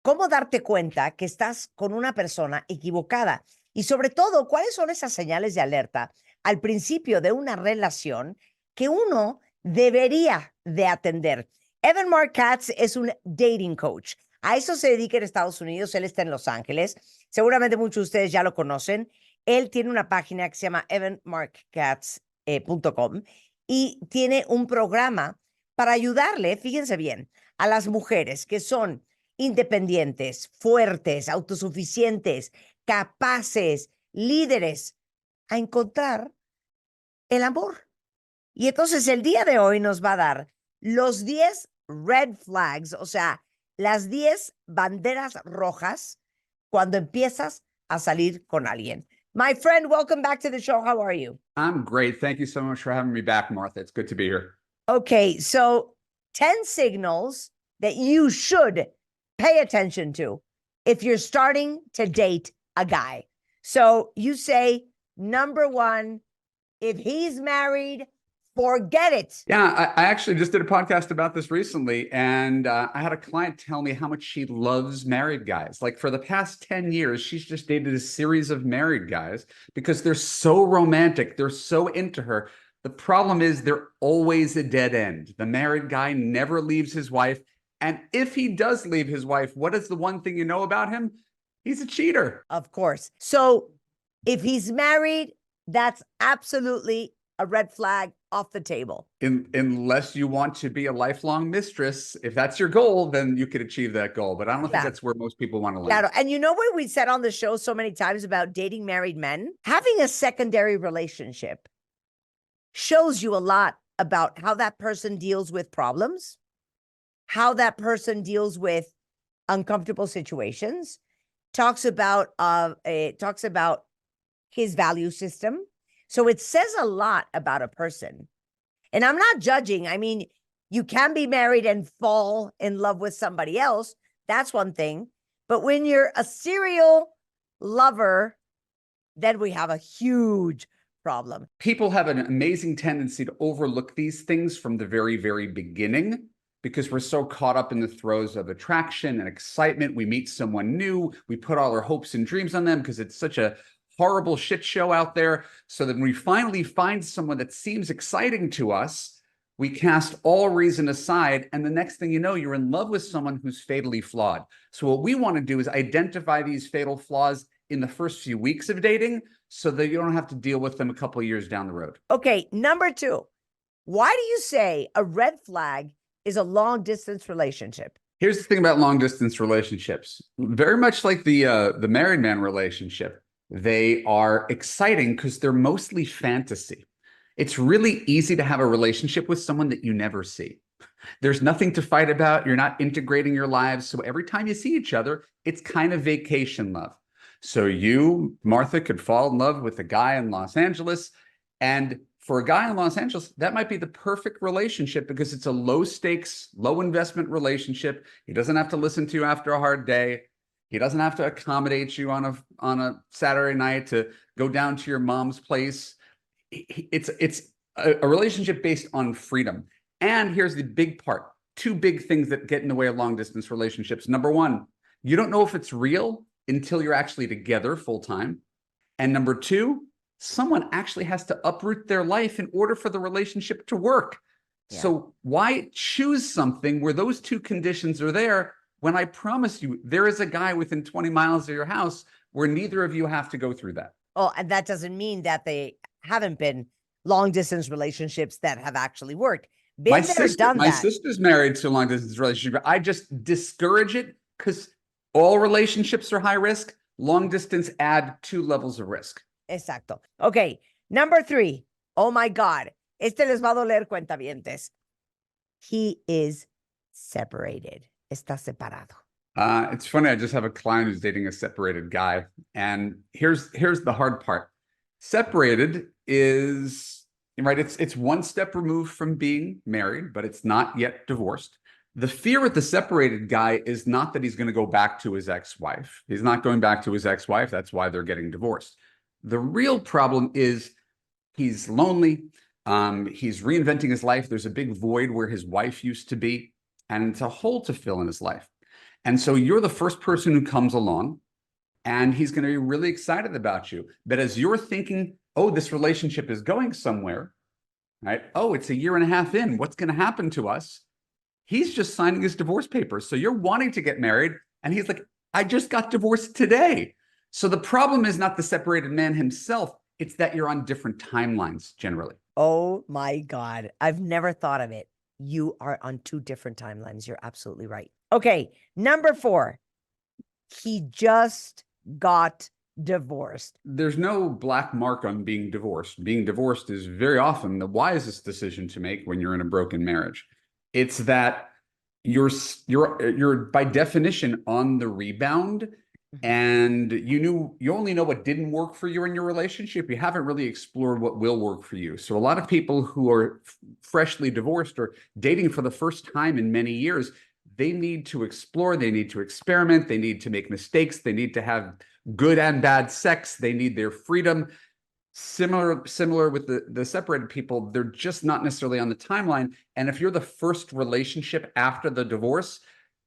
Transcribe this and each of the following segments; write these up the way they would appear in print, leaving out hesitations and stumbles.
cómo darte cuenta que estás con una persona equivocada y sobre todo, cuáles son esas señales de alerta al principio de una relación que uno debería de atender. Evan Marc Katz es un dating coach. A eso se dedica en Estados Unidos. Él está en Los Ángeles. Seguramente muchos de ustedes ya lo conocen. Él tiene una página que se llama evanmarckatz.com y tiene un programa para ayudarle, fíjense bien, a las mujeres que son independientes, fuertes, autosuficientes, capaces, líderes, a encontrar el amor. Y entonces el día de hoy nos va a dar los 10 red flags, o sea, las 10 banderas rojas cuando empiezas a salir con alguien. My friend, welcome back to the show. How are you? I'm great. Thank you so much for having me back, Martha. It's good to be here. Okay, so 10 signals that you should pay attention to if you're starting to date a guy. So you say, number one, if he's married, forget it. Yeah, I actually just did a podcast about this recently, and I had a client tell me how much she loves married guys. Like for the past 10 years, she's just dated a series of married guys because they're so romantic. They're so into her. The problem is they're always a dead end. The married guy never leaves his wife. And if he does leave his wife, what is the one thing you know about him? He's a cheater. Of course. So if he's married, that's absolutely a red flag off the table. Unless you want to be a lifelong mistress, if that's your goal, then you could achieve that goal. But I don't think that's where most people want to land. Claro. And you know what we said on the show so many times about dating married men? Having a secondary relationship shows you a lot about how that person deals with problems, how that person deals with uncomfortable situations, talks about his value system. So it says a lot about a person. And I'm not judging. I mean, you can be married and fall in love with somebody else. That's one thing. But when you're a serial lover, then we have a huge problem. People have an amazing tendency to overlook these things from the very, very beginning because we're so caught up in the throes of attraction and excitement. We meet someone new. We put all our hopes and dreams on them because it's such a horrible shit show out there. So then we finally find someone that seems exciting to us. We cast all reason aside. And the next thing you know, you're in love with someone who's fatally flawed. So what we want to do is identify these fatal flaws in the first few weeks of dating so that you don't have to deal with them a couple of years down the road. Okay, number two, why do you say a red flag is a long distance relationship? Here's the thing about long distance relationships. Very much like the married man relationship, they are exciting because they're mostly fantasy. It's really easy to have a relationship with someone that you never see. There's nothing to fight about. You're not integrating your lives. So every time you see each other, it's kind of vacation love. So you, Martha, could fall in love with a guy in Los Angeles. And for a guy in Los Angeles, that might be the perfect relationship because it's a low stakes, low investment relationship. He doesn't have to listen to you after a hard day. He doesn't have to accommodate you on a Saturday night to go down to your mom's place. It's a relationship based on freedom. And here's the big part. Two big things that get in the way of long distance relationships. Number one, you don't know if it's real until you're actually together full time. And number two, someone actually has to uproot their life in order for the relationship to work. Yeah. So why choose something where those two conditions are there when I promise you there is a guy within 20 miles of your house where neither of you have to go through that? Oh, and that doesn't mean that they haven't been long distance relationships that have actually worked. My sister's married to a long distance relationship. I just discourage it because all relationships are high risk. Long distance add 2 levels of risk. Exacto. Okay. Number 3. Oh my God. Este les va a doler, cuentavientes. He is separated. Está separado. It's funny. I just have a client who's dating a separated guy. And here's the hard part. Separated is, right, it's one step removed from being married, but it's not yet divorced. The fear with the separated guy is not that he's going to go back to his ex-wife. He's not going back to his ex-wife. That's why they're getting divorced. The real problem is he's lonely. He's reinventing his life. There's a big void where his wife used to be, and it's a hole to fill in his life. And so you're the first person who comes along, and he's going to be really excited about you. But as you're thinking, oh, this relationship is going somewhere, right? Oh, it's a year and a half in. What's going to happen to us? He's just signing his divorce papers. So you're wanting to get married, and he's like, I just got divorced today. So the problem is not the separated man himself. It's that you're on different timelines generally. Oh my God. I've never thought of it. You are on two different timelines. You're absolutely right. Okay. Number 4. He just got divorced. There's no black mark on being divorced. Being divorced is very often the wisest decision to make when you're in a broken marriage. It's that you're by definition on the rebound, and you only know what didn't work for you in your relationship. You haven't really explored what will work for you. So a lot of people who are freshly divorced or dating for the first time in many years, they need to explore, they need to experiment, they need to make mistakes, they need to have good and bad sex, they need their freedom. Similar with the separated people, they're just not necessarily on the timeline. And if you're the first relationship after the divorce,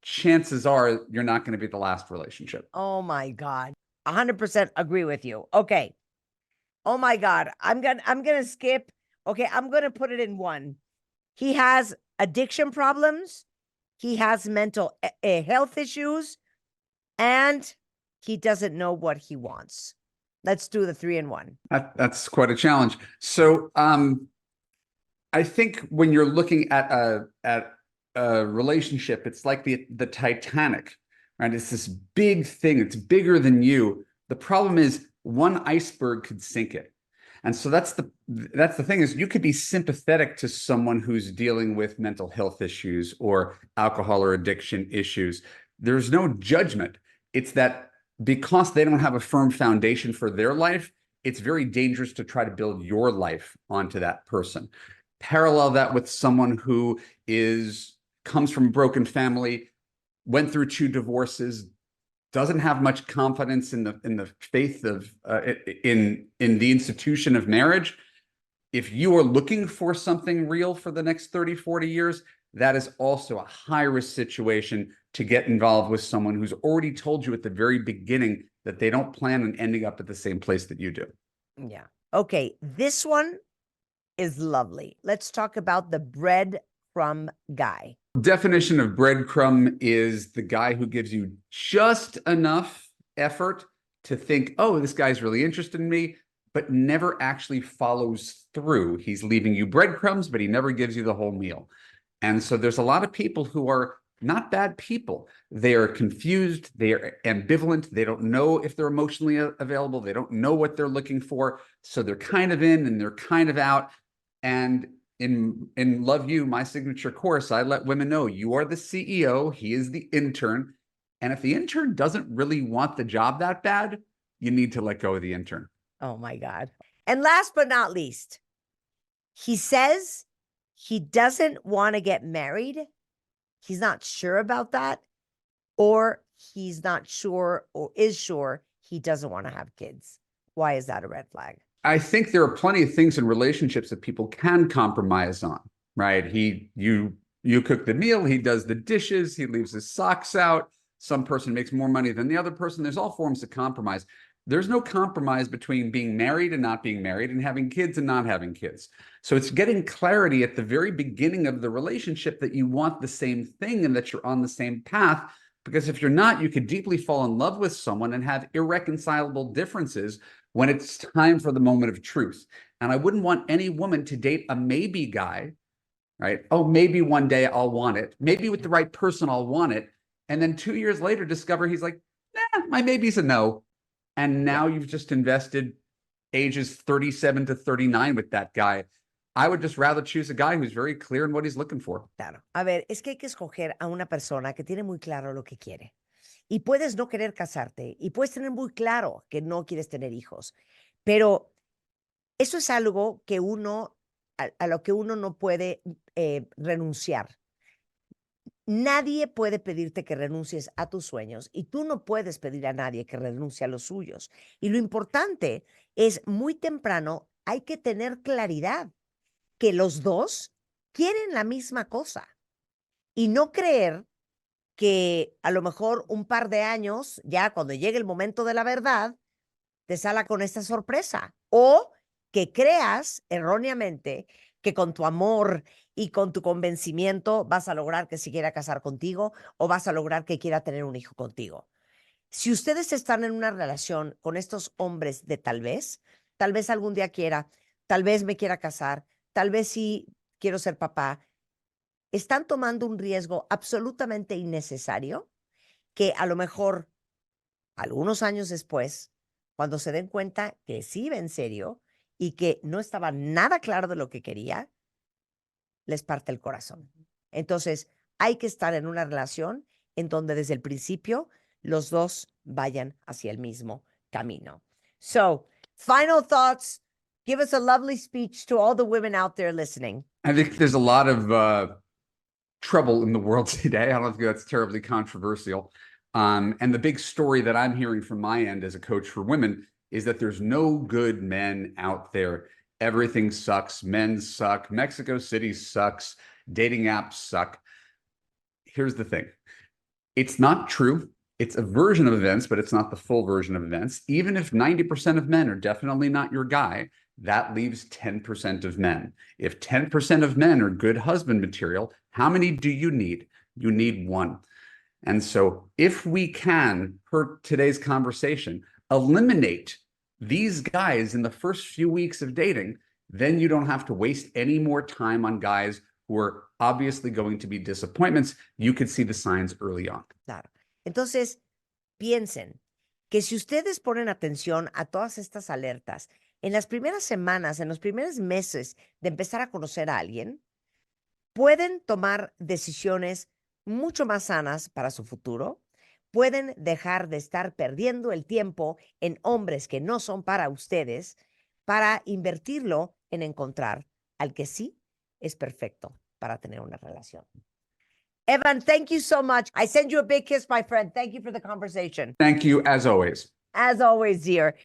chances are you're not going to be the last relationship. Oh my God. 100% agree with you. Okay. Oh my God. I'm going to skip. Okay. I'm going to put it in 1. He has addiction problems. He has mental health issues, and he doesn't know what he wants. Let's do the 3 in 1. That's quite a challenge. So I think when you're looking at a relationship, it's like the Titanic, right? It's this big thing. It's bigger than you. The problem is one iceberg could sink it. And so that's the thing, is you could be sympathetic to someone who's dealing with mental health issues or alcohol or addiction issues. There's no judgment. It's that because they don't have a firm foundation for their life, it's very dangerous to try to build your life onto that person. Parallel that with someone who comes from a broken family, went through 2 divorces, doesn't have much confidence in the faith of in the institution of marriage. If you are looking for something real for the next 30, 40 years, that is also a high risk situation to get involved with someone who's already told you at the very beginning that they don't plan on ending up at the same place that you do. Yeah. Okay. This one is lovely. Let's talk about the breadcrumb guy. Definition of breadcrumb is the guy who gives you just enough effort to think, oh, this guy's really interested in me, but never actually follows through. He's leaving you breadcrumbs, but he never gives you the whole meal. And so there's a lot of people who are not bad people. They are confused. They are ambivalent. They don't know if they're emotionally available. They don't know what they're looking for. So they're kind of in and they're kind of out. And in Love You, my signature course, I let women know you are the CEO, he is the intern. And if the intern doesn't really want the job that bad, you need to let go of the intern. Oh my God. And last but not least, he says he doesn't want to get married. He's not sure about that, or he's not sure or is sure he doesn't want to have kids. Why is that a red flag? I think there are plenty of things in relationships that people can compromise on, right? You cook the meal, he does the dishes, he leaves his socks out. Some person makes more money than the other person. There's all forms of compromise. There's no compromise between being married and not being married and having kids and not having kids. So it's getting clarity at the very beginning of the relationship that you want the same thing and that you're on the same path. Because if you're not, you could deeply fall in love with someone and have irreconcilable differences when it's time for the moment of truth. And I wouldn't want any woman to date a maybe guy, right? Oh, maybe one day I'll want it. Maybe with the right person, I'll want it. And then 2 years later, discover he's like, nah, my maybe's a no. And now you've just invested ages 37 to 39 with that guy. I would just rather choose a guy who's very clear in what he's looking for. Claro. A ver, es que hay que escoger a una persona que tiene muy claro lo que quiere. Y puedes no querer casarte y puedes tener muy claro que no quieres tener hijos. Pero eso es algo que a lo que uno no puede renunciar. Nadie puede pedirte que renuncies a tus sueños y tú no puedes pedir a nadie que renuncie a los suyos. Y lo importante es, muy temprano hay que tener claridad que los dos quieren la misma cosa y no creer que a lo mejor un par de años, ya cuando llegue el momento de la verdad, te salga con esta sorpresa. O que creas erróneamente que con tu amor y con tu convencimiento vas a lograr que se quiera casar contigo o vas a lograr que quiera tener un hijo contigo. Si ustedes están en una relación con estos hombres de tal vez algún día quiera, tal vez me quiera casar, tal vez sí quiero ser papá, están tomando un riesgo absolutamente innecesario que a lo mejor algunos años después, cuando se den cuenta que sí iba en serio y que no estaba nada claro de lo que quería, les parte el corazón. Entonces, hay que estar en una relación en donde desde el principio los dos vayan hacia el mismo camino. So, final thoughts. Give us a lovely speech to all the women out there listening. I think there's a lot of trouble in the world today. I don't think that's terribly controversial. And the big story that I'm hearing from my end as a coach for women is that there's no good men out there. Everything sucks. Men suck. Mexico City sucks. Dating apps suck. Here's the thing. It's not true. It's a version of events, but it's not the full version of events. Even if 90% of men are definitely not your guy, that leaves 10% of men. If 10% of men are good husband material, how many do you need? You need one. And so if we can, per today's conversation, eliminate these guys in the first few weeks of dating, then you don't have to waste any more time on guys who are obviously going to be disappointments. You could see the signs early on. Claro. Entonces, piensen que si ustedes ponen atención a todas estas alertas, en las primeras semanas, en los primeros meses de empezar a conocer a alguien, pueden tomar decisiones mucho más sanas para su futuro, pueden dejar de estar perdiendo el tiempo en hombres que no son para ustedes, para invertirlo en encontrar al que sí es perfecto para tener una relación. Evan, thank you so much. I send you a big kiss, my friend. Thank you for the conversation. Thank you, as always. As always, dear.